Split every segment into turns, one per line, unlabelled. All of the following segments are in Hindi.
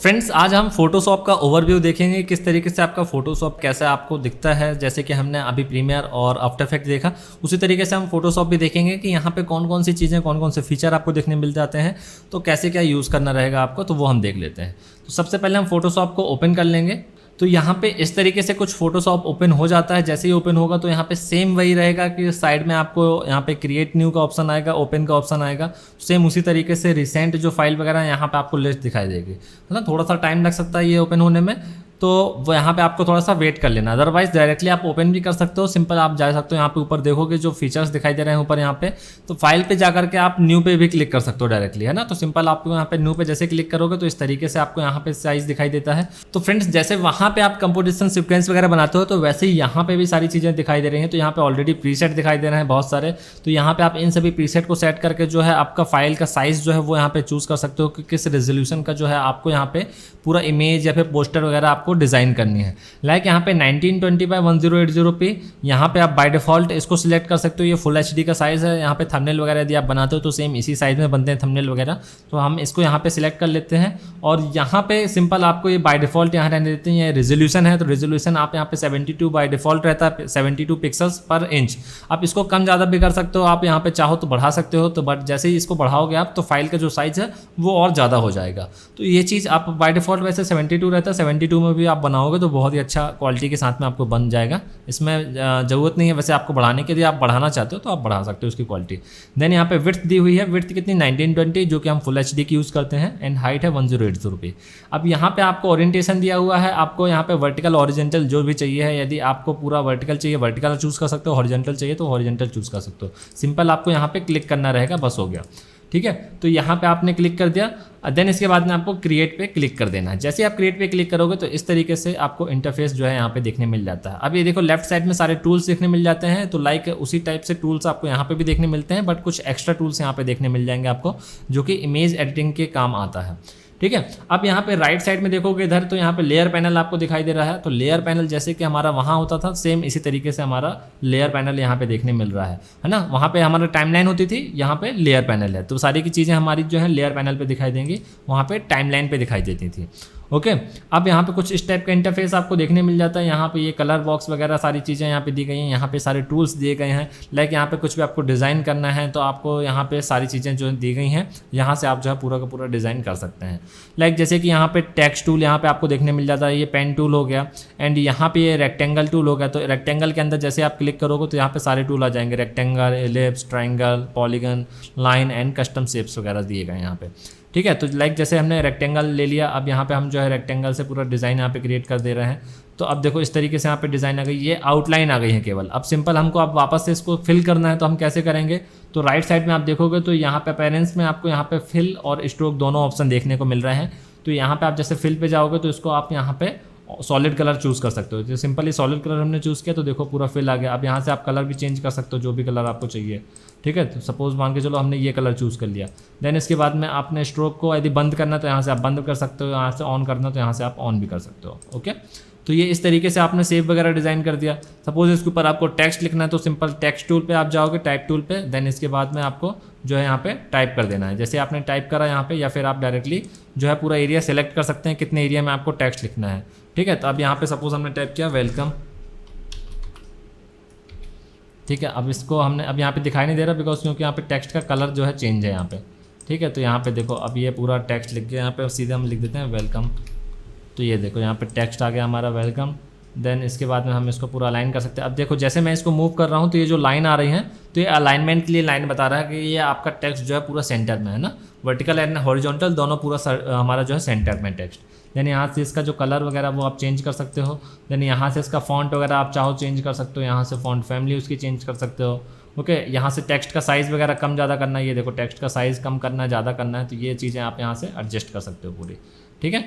फ्रेंड्स, आज हम फोटोशॉप का ओवरव्यू देखेंगे, किस तरीके से आपका फोटोशॉप कैसा आपको दिखता है। जैसे कि हमने अभी प्रीमियर और आफ्टर इफेक्ट देखा, उसी तरीके से हम फोटोशॉप भी देखेंगे कि यहाँ पे कौन कौन सी चीज़ें, कौन कौन से फीचर आपको देखने मिल जाते हैं, तो कैसे क्या यूज़ करना रहेगा आपको, तो वो हम देख लेते हैं। तो सबसे पहले हम फोटोशॉप को ओपन कर लेंगे। तो यहाँ पे इस तरीके से कुछ फोटोशॉप ओपन हो जाता है। जैसे ही ओपन होगा तो यहाँ पे सेम वही रहेगा कि साइड में आपको यहाँ पे क्रिएट न्यू का ऑप्शन आएगा, ओपन का ऑप्शन आएगा। सेम उसी तरीके से रिसेंट जो फाइल वगैरह है यहाँ पे आपको लिस्ट दिखाई देगी, है ना। थोड़ा सा टाइम लग सकता है ये ओपन होने में, तो वो यहाँ पे आपको थोड़ा सा वेट कर लेना। अदरवाइज डायरेक्टली आप ओपन भी कर सकते हो, सिंपल आप जा सकते हो। यहाँ पे ऊपर देखोगे जो फीचर्स दिखाई दे रहे हैं ऊपर यहाँ पे, तो फाइल पे जा करके आप न्यू पे भी क्लिक कर सकते हो डायरेक्टली, है ना। तो सिंपल आपको यहाँ पे न्यू पे जैसे क्लिक करोगे तो इस तरीके से आपको यहाँ पे साइज दिखाई देता है। तो फ्रेंड्स, जैसे वहाँ पे आप कंपोजिशन सीक्वेंस वगैरह बनाते हो, तो वैसे ही यहाँ पे भी सारी चीज़ें दिखाई दे रही हैं। तो यहाँ पे ऑलरेडी प्रीसेट दिखाई दे रहे हैं बहुत सारे। तो यहाँ पे आप इन सभी प्रीसेट को सेट करके जो है आपका फाइल का साइज जो है वो यहाँ पे चूज कर सकते हो कि किस रेजोल्यूशन का जो है आपको यहाँ पे पूरा इमेज या फिर पोस्टर वगैरह आपको डिजाइन करनी है। लाइक यहाँ पे 1920x1080p, यहाँ पे आप बाय डिफॉल्ट इसको सिलेक्ट कर सकते हो। ये फुल एचडी का साइज है। यहाँ पे थंबनेल वगैरह यदि आप बनाते हो तो सेम इसी साइज में बनते हैं थंबनेल वगैरह। तो हम इसको यहाँ पे सिलेक्ट कर लेते हैं और यहाँ पे सिंपल आपको ये बाय डिफॉल्ट यहाँ रहने देते हैं। ये रेजोल्यूशन है, तो रेजोल्यूशन आप यहाँ पे 72 बाय डिफॉल्ट रहता है, 72 पिक्सल्स पर इंच। आप इसको कम ज़्यादा भी कर सकते हो, आप यहाँ पे चाहो तो बढ़ा सकते हो। तो बट जैसे ही इसको बढ़ाओगे आप, तो फाइल का जो साइज है वो और ज़्यादा हो जाएगा। तो ये चीज़ आप बाय डिफॉल्ट वैसे 72 रहता है, 72 में भी आप बनाओगे तो बहुत ही अच्छा क्वालिटी के साथ में आपको बन जाएगा। इसमें ज़रूरत नहीं है वैसे आपको बढ़ाने के लिए। आप बढ़ाना चाहते हो तो आप बढ़ा सकते हो उसकी क्वालिटी। देन यहाँ पे विड्थ दी हुई है, विड्थ कितनी 1920, जो कि हम फुल एचडी की यूज़ करते हैं, एंड हाइट है 1080p। अब यहाँ पे आपको ओरिएंटेशन दिया हुआ है, आपको यहाँ पे वर्टिकल हॉरिजॉन्टल जो भी चाहिए है। यदि आपको पूरा वर्टिकल चाहिए वर्टिकल चूज़ कर सकते हो, हॉरिजॉन्टल चाहिए तो हॉरिजॉन्टल चूज़ कर सकते हो। सिंपल आपको यहाँ पे क्लिक करना रहेगा, बस हो गया, ठीक है। तो यहाँ पे आपने क्लिक कर दिया, देन इसके बाद में आपको क्रिएट पे क्लिक कर देना है। जैसे आप क्रिएट पे क्लिक करोगे तो इस तरीके से आपको इंटरफेस जो है यहाँ पे देखने मिल जाता है। अब ये देखो लेफ्ट साइड में सारे टूल्स देखने मिल जाते हैं। तो लाइक उसी टाइप से टूल्स आपको यहाँ पे भी देखने मिलते हैं, बट कुछ एक्स्ट्रा टूल्स यहाँ पे देखने मिल जाएंगे आपको, जो कि इमेज एडिटिंग के काम आता है, ठीक है। अब यहाँ पे राइट साइड में देखोगे इधर, तो यहाँ पे लेयर पैनल आपको दिखाई दे रहा है। तो लेयर पैनल जैसे कि हमारा वहाँ होता था, सेम इसी तरीके से हमारा लेयर पैनल यहाँ पे देखने मिल रहा है ना। वहाँ पे हमारा टाइमलाइन होती थी, यहाँ पे लेयर पैनल है। तो सारी की चीज़ें हमारी जो है लेयर पैनल पे दिखाई देंगी, वहाँ पे टाइमलाइन पे दिखाई देती थी, ओके। अब यहाँ पे कुछ इस टाइप का इंटरफेस आपको देखने मिल जाता है। यहाँ पे ये कलर बॉक्स वगैरह सारी चीज़ें यहाँ पे दी गई हैं। यहाँ पे सारे टूल्स दिए गए हैं। लाइक यहाँ पे कुछ भी आपको डिज़ाइन करना है तो आपको यहाँ पे सारी चीज़ें जो दी गई हैं, यहाँ से आप जो है पूरा का पूरा डिज़ाइन कर सकते हैं। लाइक जैसे कि यहाँ पे टेक्स्ट टूल यहाँ पे आपको देखने मिल जाता है, ये पेन टूल हो गया, एंड यहाँ पे ये रेक्टेंगल टूल हो गया। तो रेक्टेंगल के अंदर जैसे आप क्लिक करोगे तो यहाँ पे सारे टूल आ जाएंगे, rectangle, ellipse, triangle, polygon, line and custom shapes वगैरह दिए गए हैं यहाँ पे, ठीक है। तो लाइक जैसे हमने रेक्टेंगल ले लिया, अब यहाँ पे हम जो है रेक्टेंगल से पूरा डिज़ाइन यहाँ पे क्रिएट कर दे रहे हैं। तो अब देखो इस तरीके से यहाँ पे डिज़ाइन आ गई, ये आउटलाइन आ गई है केवल। अब सिंपल हमको अब वापस से इसको फिल करना है, तो हम कैसे करेंगे। तो राइट साइड में आप देखोगे तो यहाँ पे अपीयरेंस में आपको यहाँ पे फिल और स्ट्रोक दोनों ऑप्शन देखने को मिल रहे हैं। तो यहाँ पे आप जैसे फिल पे जाओगे तो इसको आप यहाँ पे सॉलिड कलर चूज़ कर सकते हो। तो सिंपली सॉलिड कलर हमने चूज़ किया तो देखो पूरा फिल आ गया। अब यहाँ से आप कलर भी चेंज कर सकते हो, जो भी कलर आपको चाहिए, ठीक है। तो सपोज मान के चलो हमने ये कलर चूज़ कर लिया। देन इसके बाद में आपने स्ट्रोक को यदि बंद करना तो यहाँ से आप बंद कर सकते हो, यहाँ से ऑन करना तो यहाँ से आप ऑन भी कर सकते हो, ओके। तो ये इस तरीके से आपने सेव वगैरह डिज़ाइन कर दिया। सपोज इसके ऊपर आपको टेक्स्ट लिखना है तो सिंपल टेक्स्ट टूल पे आप जाओगे, टाइप टूल पे, देन इसके बाद में आपको जो है यहाँ पे टाइप कर देना है। जैसे आपने टाइप करा यहाँ पे, या फिर आप डायरेक्टली जो है पूरा एरिया सेलेक्ट कर सकते हैं कितने एरिया में आपको टेक्स्ट लिखना है, ठीक है। तो अब यहाँ पे सपोज हमने टाइप किया वेलकम, ठीक है। अब इसको हमने अब यहाँ पे दिखाई नहीं दे रहा बिकॉज क्योंकि यहाँ पे टेक्स्ट का कलर जो है चेंज है यहाँ पे, ठीक है। तो यहाँ पे देखो अब ये पूरा टेक्स्ट लिख गया यहाँ पे, सीधे हम लिख देते हैं वेलकम। तो ये देखो यहाँ पे टेक्स्ट आ गया हमारा वेलकम। देन इसके बाद में हम इसको पूरा अलाइन कर सकते हैं। अब देखो जैसे मैं इसको मूव कर रहा हूँ तो ये जो लाइन आ रही है, तो ये अलाइनमेंट के लिए लाइन बता रहा है कि ये आपका टेक्स्ट जो है पूरा सेंटर में है ना, वर्टिकल एंड हॉरिजॉन्टल दोनों पूरा हमारा जो है सेंटर में टेक्स्ट। देन यहाँ से इसका जो कलर वगैरह वो आप चेंज कर सकते हो। देन यहाँ से इसका फॉन्ट वगैरह आप चाहो चेंज कर सकते हो, यहाँ से फॉन्ट फैमिली उसकी चेंज कर सकते हो, ओके। यहाँ से टेक्स्ट का साइज़ वगैरह कम ज़्यादा करना है, ये देखो टेक्स्ट का साइज़ कम करना है, ज़्यादा करना है, तो ये चीज़ें आप यहाँ से एडजस्ट कर सकते हो पूरी, ठीक है।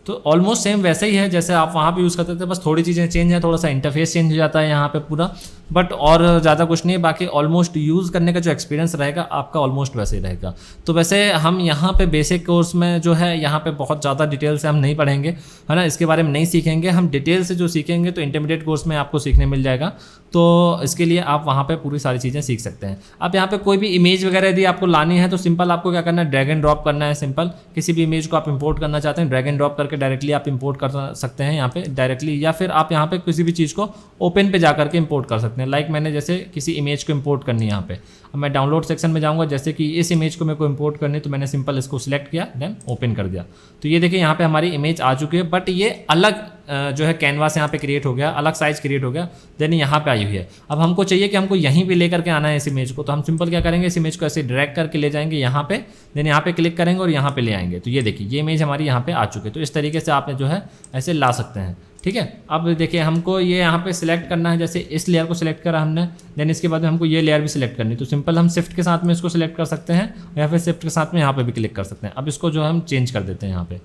तो ऑलमोस्ट सेम वैसा ही है जैसे आप वहाँ पे यूज़ करते थे, बस थोड़ी चीज़ें चेंज है, थोड़ा सा इंटरफेस चेंज हो जाता है यहाँ पे पूरा, बट और ज़्यादा कुछ नहीं है। बाकी ऑलमोस्ट यूज़ करने का जो एक्सपीरियंस रहेगा आपका ऑलमोस्ट वैसे ही रहेगा। तो वैसे हम यहाँ पे बेसिक कोर्स में जो है यहाँ पे बहुत ज़्यादा डिटेल से हम नहीं पढ़ेंगे, है ना, इसके बारे में नहीं सीखेंगे। हम डिटेल से जो सीखेंगे तो इंटरमीडिएट कोर्स में आपको सीखने मिल जाएगा। तो इसके लिए आप वहाँ पे पूरी सारी चीज़ें सीख सकते हैं। आप यहाँ पे कोई भी इमेज वगैरह यदि आपको लानी है तो सिंपल आपको क्या करना है, ड्रैग एंड ड्रॉप करना है। सिंपल किसी भी इमेज को आप इंपोर्ट करना चाहते हैं, ड्रैग एंड ड्रॉप करके डायरेक्टली आप इंपोर्ट कर सकते हैं यहाँ पे डायरेक्टली, या फिर आप यहाँ पे किसी भी चीज़ को ओपन पे जा करके इंपोर्ट कर सकते हैं। लाइक मैंने जैसे किसी इमेज को इंपोर्ट करनी है यहाँ पे, अब मैं डाउनलोड सेक्शन में जाऊँगा, जैसे कि इस इमेज को मेरे को इंपोर्ट करनी है तो मैंने सिंपल इसको सिलेक्ट किया, देन ओपन कर दिया। तो ये देखिए यहाँ पे हमारी इमेज आ चुकी है, बट ये अलग जो है कैनवास यहाँ पे क्रिएट हो गया, अलग साइज क्रिएट हो गया, देन यहाँ पे आई हुई है। अब हमको चाहिए कि हमको यहीं पे लेकर के आना है इस इमेज को, तो हम सिंपल क्या करेंगे, इस इमेज को ऐसे ड्रैग करके ले जाएंगे यहाँ पे, देन यहाँ पे क्लिक करेंगे और यहाँ पे ले आएंगे। तो ये देखिए ये इमेज हमारी यहाँ पे आ चुकी है। तो इस तरीके से आपने जो है ऐसे ला सकते हैं, ठीक है। अब देखिए हमको ये यहाँ पे सिलेक्ट करना है, जैसे इस लेयर को सिलेक्ट करा हमने, देन इसके बाद में हमको ये लेयर भी सिलेक्ट करनी है। तो सिंपल हम शिफ्ट के साथ में इसको सिलेक्ट कर सकते हैं, या फिर शिफ्ट के साथ में यहाँ पे भी क्लिक कर सकते हैं। अब इसको जो है हम चेंज कर देते हैं यहाँ पे,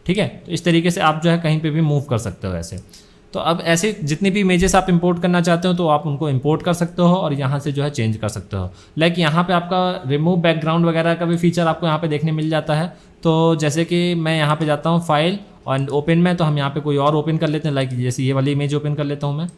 ठीक है। तो इस तरीके से आप जो है कहीं पे भी मूव कर सकते हो ऐसे। तो अब ऐसे जितनी भी इमेजेस आप इंपोर्ट करना चाहते हो तो आप उनको इंपोर्ट कर सकते हो और यहाँ से जो है चेंज कर सकते हो। लाइक यहाँ पे आपका रिमूव बैकग्राउंड वगैरह का भी फीचर आपको यहाँ पे देखने मिल जाता है। तो जैसे कि मैं यहाँ पे जाता हूँ फाइल और ओपन में, तो हम यहाँ पे कोई और ओपन कर लेते हैं, लाइक जैसे ये वाली इमेज ओपन कर लेता हूँ मैं।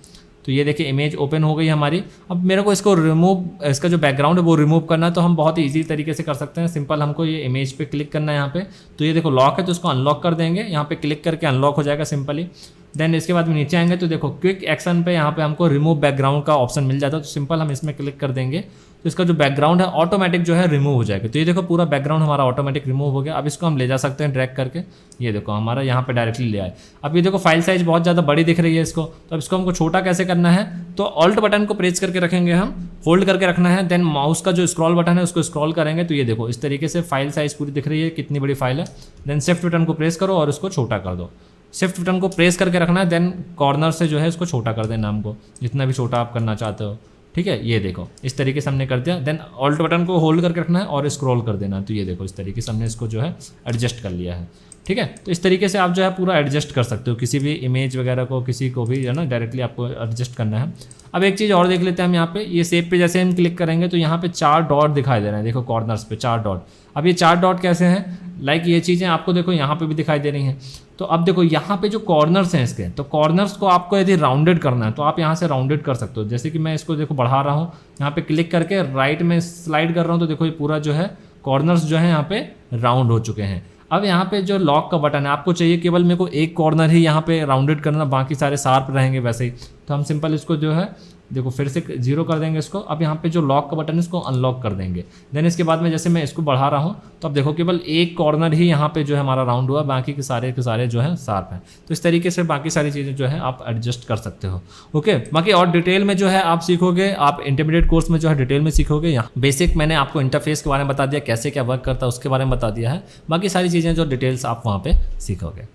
तो ये देखिए इमेज ओपन हो गई हमारी। अब मेरे को इसको रिमूव, इसका जो बैकग्राउंड है वो रिमूव करना है, तो हम बहुत ईजी तरीके से कर सकते हैं। सिंपल हमको ये इमेज पे क्लिक करना है यहाँ पे, तो ये देखो लॉक है तो इसको अनलॉक कर देंगे। यहाँ पे क्लिक करके अनलॉक हो जाएगा सिंपली। देन इसके बाद में नीचे आएंगे तो देखो क्विक एक्शन पे यहाँ पे हमको रिमूव बैकग्राउंड का ऑप्शन मिल जाता है। तो सिंपल हम इसमें क्लिक कर देंगे तो इसका जो बैकग्राउंड है ऑटोमेटिक जो है रिमूव हो जाएगा। तो ये देखो पूरा बैकग्राउंड हमारा ऑटोमेटिक रिमूव हो गया। अब इसको हम ले जा सकते हैं ड्रैग करके, ये देखो हमारा यहाँ पे डायरेक्टली ले आए। अब ये देखो फाइल साइज बहुत ज़्यादा बड़ी दिख रही है इसको, तो अब इसको हमको छोटा कैसे करना है, तो ऑल्ट बटन को प्रेस करके रखेंगे, हम होल्ड करके रखना है। देन माउस का जो स्क्रॉल बटन है उसको स्क्रॉल करेंगे तो ये देखो इस तरीके से फाइल साइज पूरी दिख रही है, कितनी बड़ी फाइल है। देन शिफ्ट बटन को प्रेस करो और उसको छोटा कर दो। शिफ्ट बटन को प्रेस करके रखना है, देन कॉर्नर से जो है इसको छोटा कर देना हमको, जितना भी छोटा आप करना चाहते हो, ठीक है। ये देखो इस तरीके से हमने कर दिया। देन ऑल्ट बटन को होल्ड करके रखना है और स्क्रॉल कर देना। तो ये देखो इस तरीके से हमने इसको जो है एडजस्ट कर लिया है, ठीक है। तो इस तरीके से आप जो है पूरा एडजस्ट कर सकते हो किसी भी इमेज वगैरह को, किसी को भी है ना, डायरेक्टली आपको एडजस्ट करना है। अब एक चीज़ और देख लेते हैं हम, यहाँ पे ये सेव पे जैसे हम क्लिक करेंगे तो यहाँ पे 4 डॉट दिखाई दे रहे हैं, देखो कॉर्नर्स पे 4 डॉट। अब ये 4 डॉट कैसे हैं, लाइक ये चीज़ें आपको देखो यहाँ पे भी दिखाई दे रही हैं। तो अब देखो यहाँ पे जो कॉर्नर्स हैं इसके, तो कॉर्नर्स को आपको यदि राउंडेड करना है तो आप यहाँ से राउंडेड कर सकते हो। जैसे कि मैं इसको देखो बढ़ा रहा हूँ, यहाँ पे क्लिक करके राइट में स्लाइड कर रहा हूँ तो देखो ये पूरा जो है कॉर्नर्स जो है यहाँ पे राउंड हो चुके हैं। अब यहाँ पे जो लॉक का बटन है, आपको चाहिए केवल मेरे को एक कॉर्नर ही यहाँ पे राउंडेड करना, बाकी सारे शार्प रहेंगे वैसे ही। तो हम सिंपल इसको जो है देखो फिर से 0 कर देंगे इसको। अब यहाँ पे जो लॉक का बटन है इसको अनलॉक कर देंगे। देन इसके बाद में जैसे मैं इसको बढ़ा रहा हूँ तो अब देखो केवल एक कॉर्नर ही यहाँ पे जो है हमारा राउंड हुआ, बाकी के सारे जो है शार्प हैं। तो इस तरीके से बाकी सारी चीज़ें जो है आप एडजस्ट कर सकते हो, ओके। बाकी और डिटेल में जो है आप सीखोगे, आप इंटरमीडिएट कोर्स में जो है डिटेल में सीखोगे। यहाँ बेसिक मैंने आपको इंटरफेस के बारे में बता दिया, कैसे क्या वर्क करता है उसके बारे में बता दिया है। बाकी सारी चीज़ें जो डिटेल्स आप वहाँ पर सीखोगे।